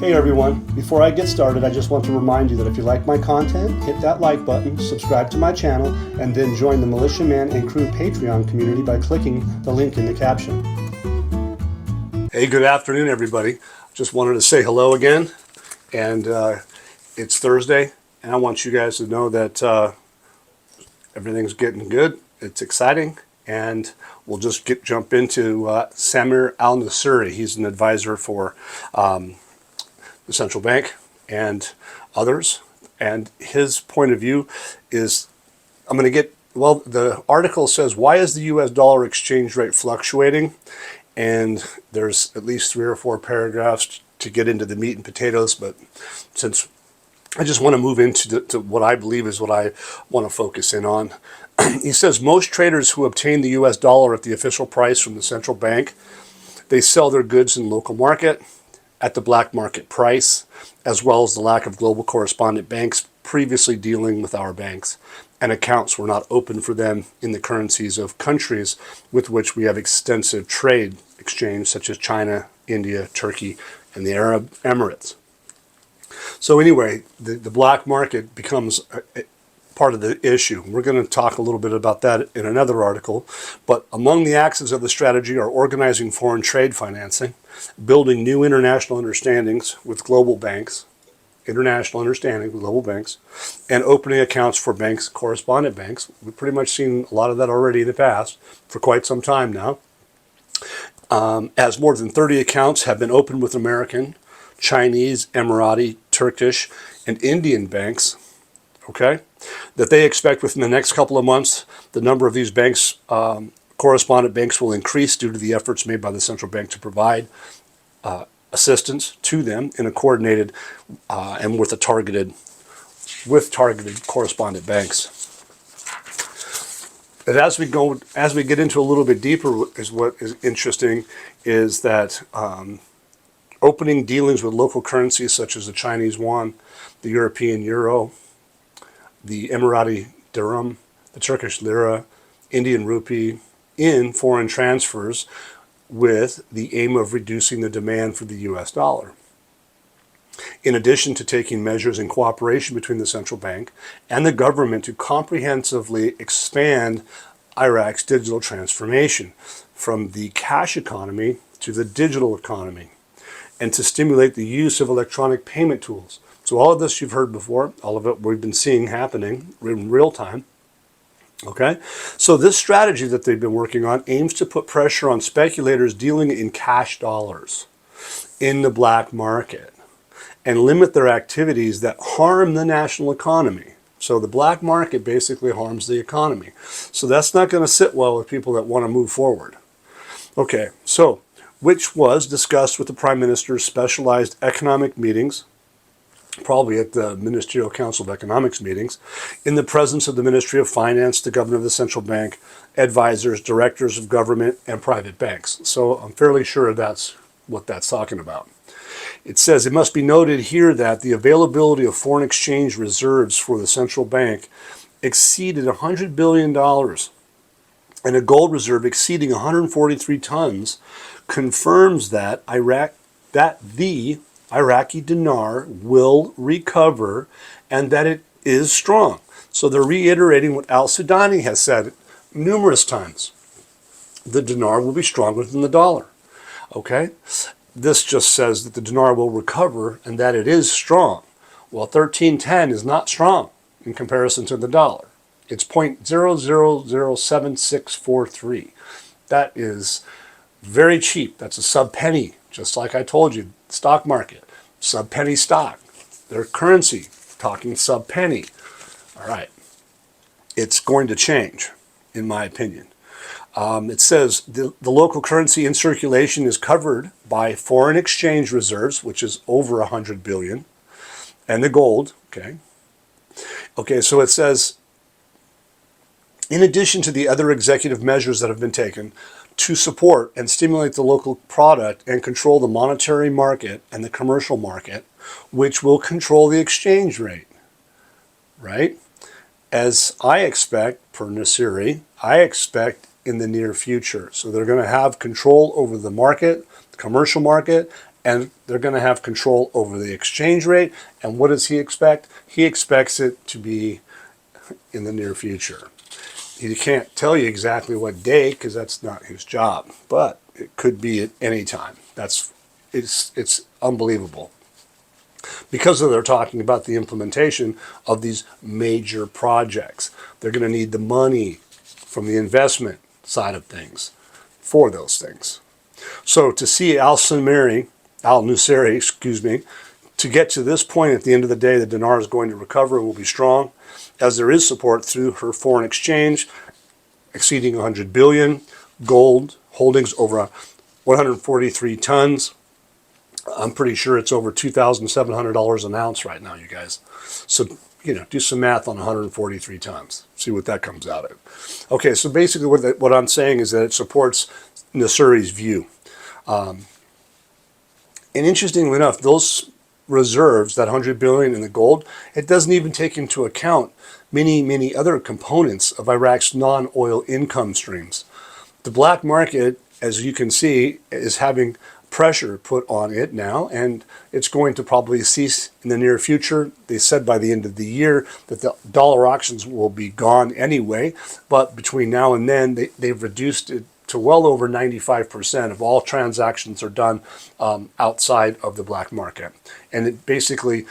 Hey everyone, before I get started, I just want to remind you that if you like my content, hit that like button, subscribe to my channel, and then join the Militia Man and Crew Patreon community by clicking the link in the caption. Hey, good afternoon everybody. Just wanted to say hello again, and it's Thursday, and I want you guys to know that everything's getting good, it's exciting, and we'll just jump into Samir al-Nasiri. He's an advisor for the central bank and others, and his point of view is, the article says, why is the US dollar exchange rate fluctuating? And there's at least 3 or 4 paragraphs to get into the meat and potatoes, but since I just want to move into what I believe is what I want to focus in on. He says most traders who obtain the US dollar at the official price from the central bank, they sell their goods in local market at the black market price, as well as the lack of global correspondent banks previously dealing with our banks, and accounts were not open for them in the currencies of countries with which we have extensive trade exchange, such as China, India, Turkey, and the Arab Emirates. So anyway, the black market becomes part of the issue. We're going to talk a little bit about that in another article, but among the axes of the strategy are organizing foreign trade financing, building new international understandings with global banks, and opening accounts for banks, correspondent banks. We've pretty much seen a lot of that already in the past for quite some time now. As more than 30 accounts have been opened with American, Chinese, Emirati, Turkish, and Indian banks, okay, that they expect within the next couple of months, the number of these banks, correspondent banks, will increase due to the efforts made by the central bank to provide assistance to them in a coordinated and with targeted correspondent banks. But as we get into a little bit deeper, is what is interesting is that opening dealings with local currencies such as the Chinese yuan, the European euro, the Emirati dirham, the Turkish lira, Indian rupee in foreign transfers with the aim of reducing the demand for the US dollar. In addition to taking measures in cooperation between the central bank and the government to comprehensively expand Iraq's digital transformation from the cash economy to the digital economy, and to stimulate the use of electronic payment tools. So all of this you've heard before, all of it we've been seeing happening in real time. Okay, so this strategy that they've been working on aims to put pressure on speculators dealing in cash dollars in the black market and limit their activities that harm the national economy. So the black market basically harms the economy. So that's not going to sit well with people that want to move forward. Okay, so which was discussed with the Prime Minister's specialized economic meetings, probably at the Ministerial Council of Economics meetings, in the presence of the Ministry of Finance, the Governor of the Central Bank, advisors, directors of government, and private banks. So I'm fairly sure that's what that's talking about. It says, it must be noted here that the availability of foreign exchange reserves for the central bank exceeded $100 billion, and a gold reserve exceeding 143 tons confirms that the Iraqi dinar will recover and that it is strong. So they're reiterating what al-Sudani has said numerous times. The dinar will be stronger than the dollar. Okay? This just says that the dinar will recover and that it is strong. Well, 1310 is not strong in comparison to the dollar. It's 0.007643. That is very cheap. That's a sub-penny, just like I told you, stock market, sub-penny stock. Their currency, talking sub-penny. All right. It's going to change, in my opinion. It says the local currency in circulation is covered by foreign exchange reserves, which is over 100 billion, and the gold. Okay, so it says, in addition to the other executive measures that have been taken to support and stimulate the local product and control the monetary market and the commercial market, which will control the exchange rate, right? As I expect, per Nasiri, I expect in the near future. So they're going to have control over the market, the commercial market, and they're going to have control over the exchange rate. And what does he expect? He expects it to be in the near future. He can't tell you exactly what day because that's not his job, but it could be at any time. It's unbelievable. Because they're talking about the implementation of these major projects. They're going to need the money from the investment side of things for those things. So to see al-Nusayri, to get to this point at the end of the day, the dinar is going to recover and will be strong, as there is support through her foreign exchange exceeding 100 billion, gold holdings over 143 tons. I'm pretty sure it's over $2,700 an ounce right now, you guys. So, do some math on 143 tons. See what that comes out at. Okay, so basically what I'm saying is that it supports Nusayri's view. And interestingly enough, those reserves, that 100 billion in the gold, it doesn't even take into account many other components of Iraq's non-oil income streams. The black market, as you can see, is having pressure put on it now, and it's going to probably cease in the near future. They said by the end of the year that the dollar auctions will be gone anyway, but between now and then they've reduced it to well over 95% of all transactions are done outside of the black market. And it basically,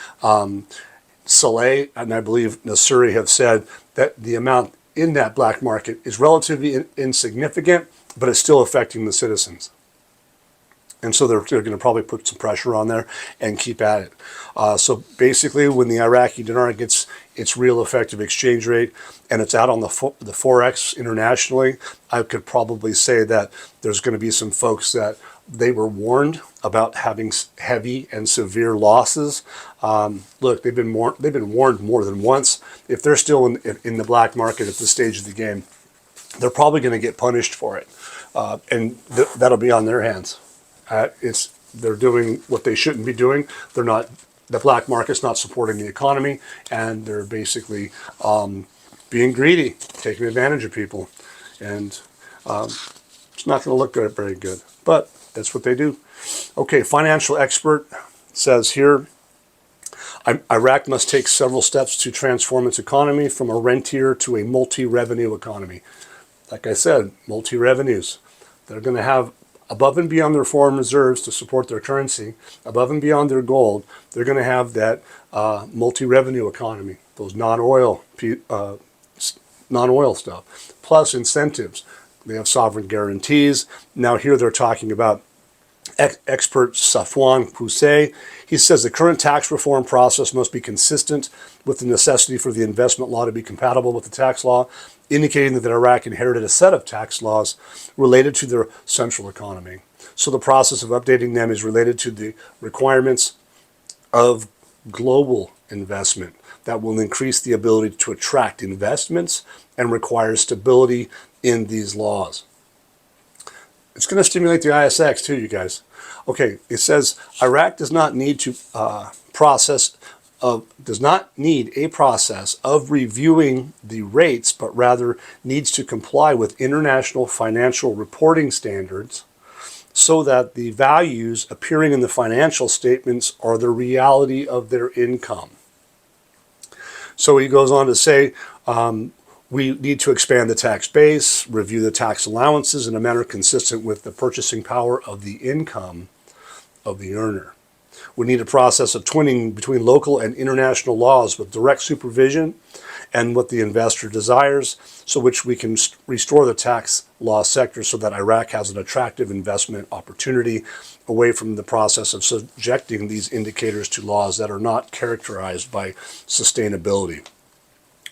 Saleh and I believe Nusayri have said that the amount in that black market is relatively insignificant, but it's still affecting the citizens. And so they're going to probably put some pressure on there and keep at it. So basically, when the Iraqi dinar gets its real effective exchange rate and it's out on the Forex internationally, I could probably say that there's going to be some folks that they were warned about having heavy and severe losses. Look, they've been warned more than once. If they're still in the black market at this stage of the game, they're probably going to get punished for it, and that'll be on their hands. They're doing what they shouldn't be doing. The black market's not supporting the economy, and they're basically being greedy, taking advantage of people, and it's not going to look very good. But that's what they do. Okay, financial expert says here, Iraq must take several steps to transform its economy from a rentier to a multi-revenue economy. Like I said, multi-revenues. They're going to have, above and beyond their foreign reserves to support their currency, above and beyond their gold, they're going to have that multi-revenue economy, those non-oil stuff, plus incentives. They have sovereign guarantees. Now here they're talking about expert Safwan Qusay. He says the current tax reform process must be consistent with the necessity for the investment law to be compatible with the tax law, indicating that Iraq inherited a set of tax laws related to their central economy. So the process of updating them is related to the requirements of global investment that will increase the ability to attract investments and require stability in these laws. It's going to stimulate the ISX too, you guys. Okay, it says Iraq does not need a process of reviewing the rates, but rather needs to comply with international financial reporting standards so that the values appearing in the financial statements are the reality of their income. So he goes on to say, we need to expand the tax base, review the tax allowances in a manner consistent with the purchasing power of the income of the earner. We need a process of twinning between local and international laws with direct supervision and what the investor desires, so which we can restore the tax law sector so that Iraq has an attractive investment opportunity away from the process of subjecting these indicators to laws that are not characterized by sustainability.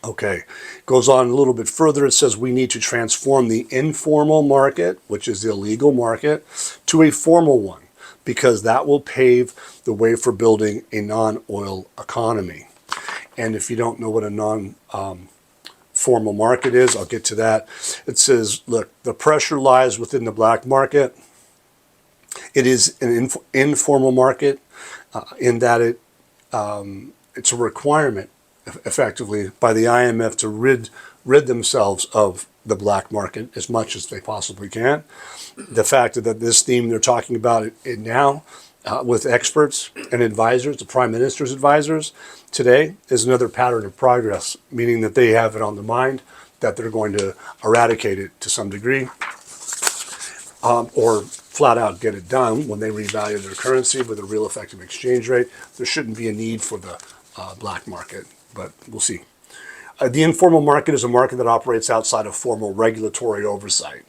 Okay, goes on a little bit further. It says we need to transform the informal market, which is the illegal market, to a formal one, because that will pave the way for building a non-oil economy. And if you don't know what a non-formal market is, I'll get to that. It says, look, the pressure lies within the black market. It is an informal market in that it's a requirement, effectively, by the IMF to rid themselves of the black market as much as they possibly can. The fact that this theme they're talking about it now with experts and advisors, the Prime Minister's advisors, today is another pattern of progress, meaning that they have it on the mind that they're going to eradicate it to some degree, or flat out get it done when they revalue their currency with a real effective exchange rate. There shouldn't be a need for the black market, but we'll see. The informal market is a market that operates outside of formal regulatory oversight.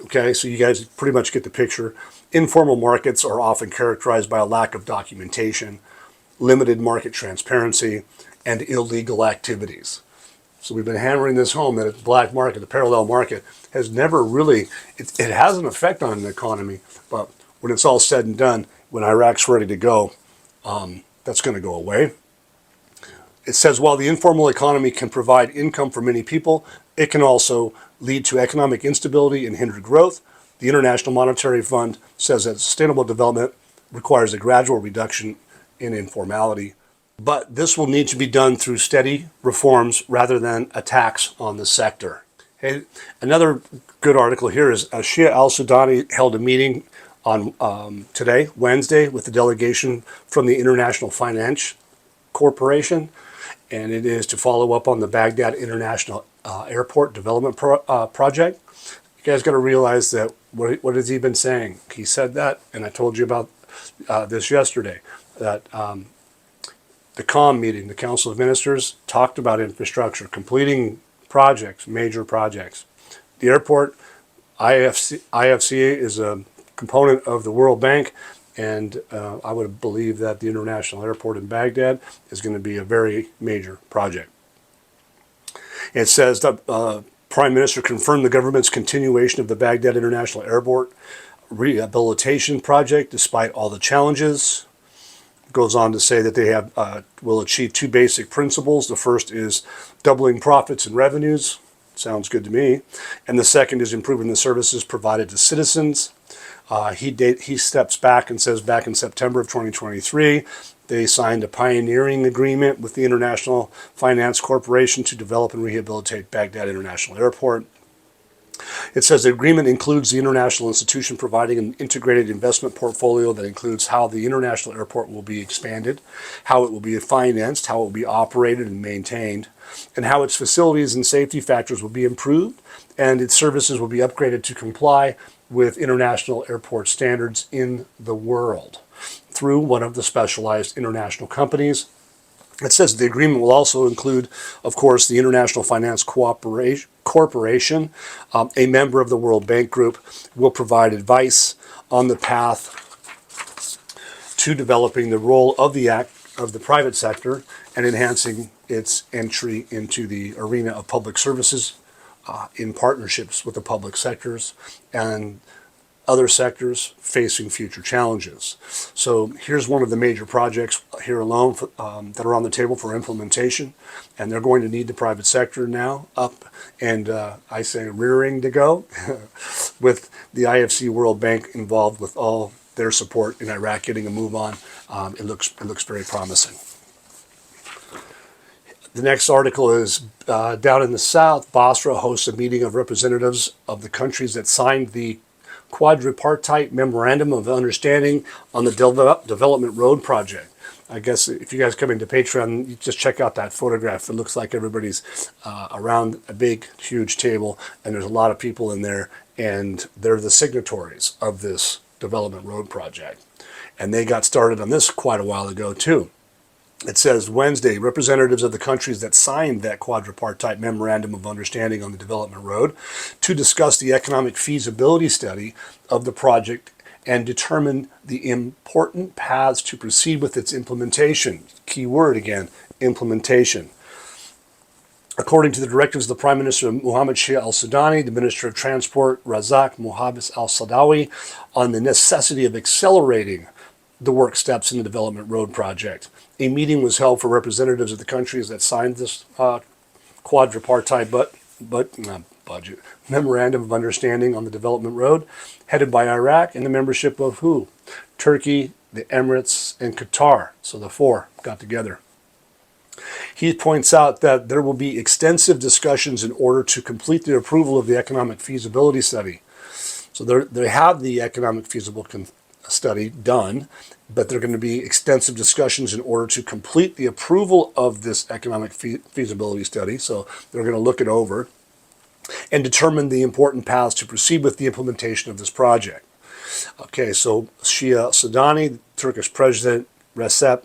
Okay, so you guys pretty much get the picture. Informal markets are often characterized by a lack of documentation, limited market transparency, and illegal activities. So we've been hammering this home that the black market, the parallel market, has never really, it has an effect on the economy, but when it's all said and done, when Iraq's ready to go, that's going to go away. It says, while the informal economy can provide income for many people, it can also lead to economic instability and hinder growth. The International Monetary Fund says that sustainable development requires a gradual reduction in informality, but this will need to be done through steady reforms rather than attacks on the sector. Hey, another good article here is Shia al-Sudani held a meeting on today, Wednesday, with the delegation from the International Finance Corporation, and it is to follow up on the Baghdad International Airport Development Project. You guys got to realize that what has he been saying? He said that, and I told you about this yesterday, that the COM meeting, the Council of Ministers, talked about infrastructure, completing projects, major projects. The airport, IFC is a component of the World Bank, and I would believe that the International Airport in Baghdad is going to be a very major project. It says that Prime Minister confirmed the government's continuation of the Baghdad International Airport rehabilitation project despite all the challenges. It goes on to say that they will achieve two basic principles. The first is doubling profits and revenues. Sounds good to me. And the second is improving the services provided to citizens. He steps back and says back in September of 2023, they signed a pioneering agreement with the International Finance Corporation to develop and rehabilitate Baghdad International Airport. It says the agreement includes the international institution providing an integrated investment portfolio that includes how the international airport will be expanded, how it will be financed, how it will be operated and maintained, and how its facilities and safety factors will be improved, and its services will be upgraded to comply with international airport standards in the world through one of the specialized international companies. It says the agreement will also include, of course, the International Finance Corporation, a member of the World Bank Group, will provide advice on the path to developing the role of the private sector and enhancing its entry into the arena of public services in partnerships with the public sectors and other sectors facing future challenges. So here's one of the major projects here alone that are on the table for implementation, and they're going to need the private sector now up and I say rearing to go with the IFC World Bank involved with all their support in Iraq getting a move on. It looks very promising. The next article is down in the south, Basra hosts a meeting of representatives of the countries that signed the quadripartite memorandum of understanding on the development road project. I guess if you guys come into Patreon, you just check out that photograph. It looks like everybody's around a big, huge table, and there's a lot of people in there, and they're the signatories of this development road project. And they got started on this quite a while ago, too. It says Wednesday, representatives of the countries that signed that quadripartite memorandum of understanding on the development road to discuss the economic feasibility study of the project and determine the important paths to proceed with its implementation. Key word again, implementation. According to the directives of the Prime Minister Mohammed Shia al-Sudani, the Minister of Transport Razak Mohabis al-Sadawi, on the necessity of accelerating the work steps in the development road project. A meeting was held for representatives of the countries that signed this quadripartite budget memorandum of understanding on the development road, headed by Iraq, and the membership of who? Turkey, the Emirates, and Qatar. So the four got together. He points out that there will be extensive discussions in order to complete the approval of the economic feasibility study. So they have the economic study done, but there are going to be extensive discussions in order to complete the approval of this economic feasibility study. So they're going to look it over and determine the important paths to proceed with the implementation of this project. Okay, so Shia Sudani, Turkish President Recep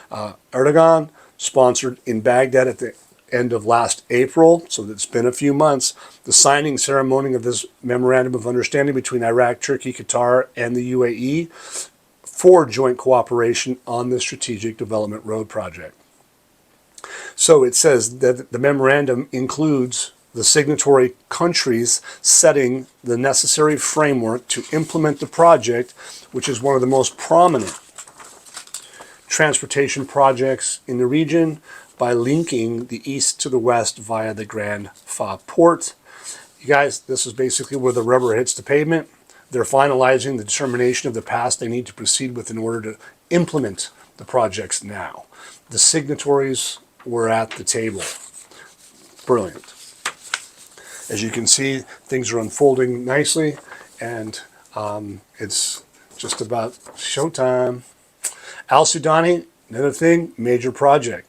Erdogan, sponsored in Baghdad at the end of last April, so it's been a few months, the signing ceremony of this Memorandum of Understanding between Iraq, Turkey, Qatar, and the UAE for joint cooperation on the Strategic Development Road Project. So it says that the memorandum includes the signatory countries setting the necessary framework to implement the project, which is one of the most prominent transportation projects in the region by linking the east to the west via the Grand Fa port. You guys, this is basically where the rubber hits the pavement. They're finalizing the determination of the paths they need to proceed with in order to implement the projects now. The signatories were at the table. Brilliant. As you can see, things are unfolding nicely, and it's just about showtime. Al Sudani, another thing, major project.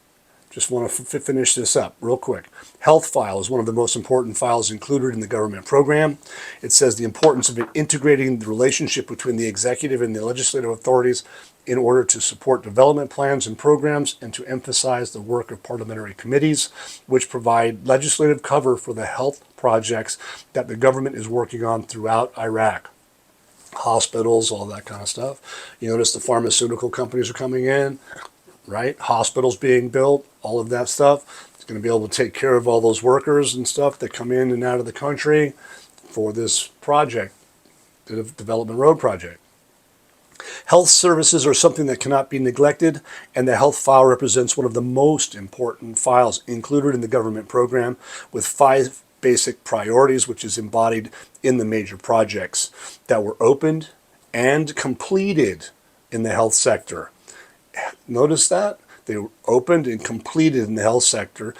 Just want to finish this up real quick. Health file is one of the most important files included in the government program. It says the importance of integrating the relationship between the executive and the legislative authorities in order to support development plans and programs, and to emphasize the work of parliamentary committees, which provide legislative cover for the health projects that the government is working on throughout Iraq. Hospitals, all that kind of stuff. You notice the pharmaceutical companies are coming in, right? Hospitals being built, all of that stuff. It's going to be able to take care of all those workers and stuff that come in and out of the country for this project, the Development Road Project. Health services are something that cannot be neglected, and the health file represents one of the most important files included in the government program, with 5 basic priorities, which is embodied in the major projects that were opened and completed in the health sector. Notice that? They were opened and completed in the health sector,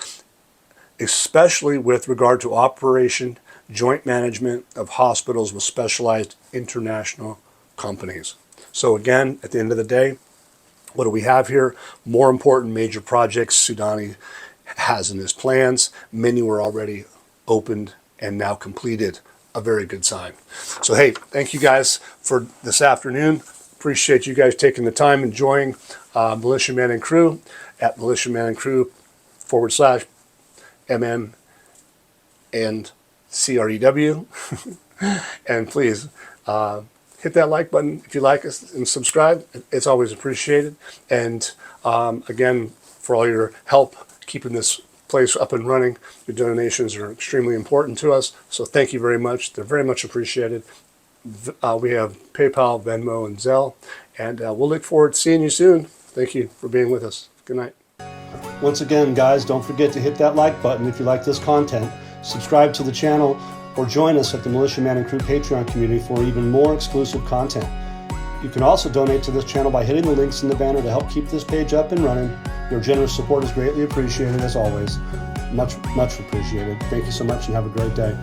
especially with regard to operation, joint management of hospitals with specialized international companies. So again, at the end of the day, what do we have here? More important major projects Sudani has in his plans. Many were already opened and now completed. A very good sign. So hey, thank you guys for this afternoon. Appreciate you guys taking the time and joining Militia Man and Crew at Militia Man and Crew /MM and CREW. And please hit that like button if you like us, and subscribe. It's always appreciated. And again, for all your help keeping this place up and running, your donations are extremely important to us. So thank you very much. They're very much appreciated. We have PayPal, Venmo, and Zelle. And we'll look forward to seeing you soon. Thank you for being with us. Good night. Once again, guys, don't forget to hit that like button if you like this content. Subscribe to the channel, or join us at the Militia Man and Crew Patreon community for even more exclusive content. You can also donate to this channel by hitting the links in the banner to help keep this page up and running. Your generous support is greatly appreciated, as always. Much, much appreciated. Thank you so much, and have a great day.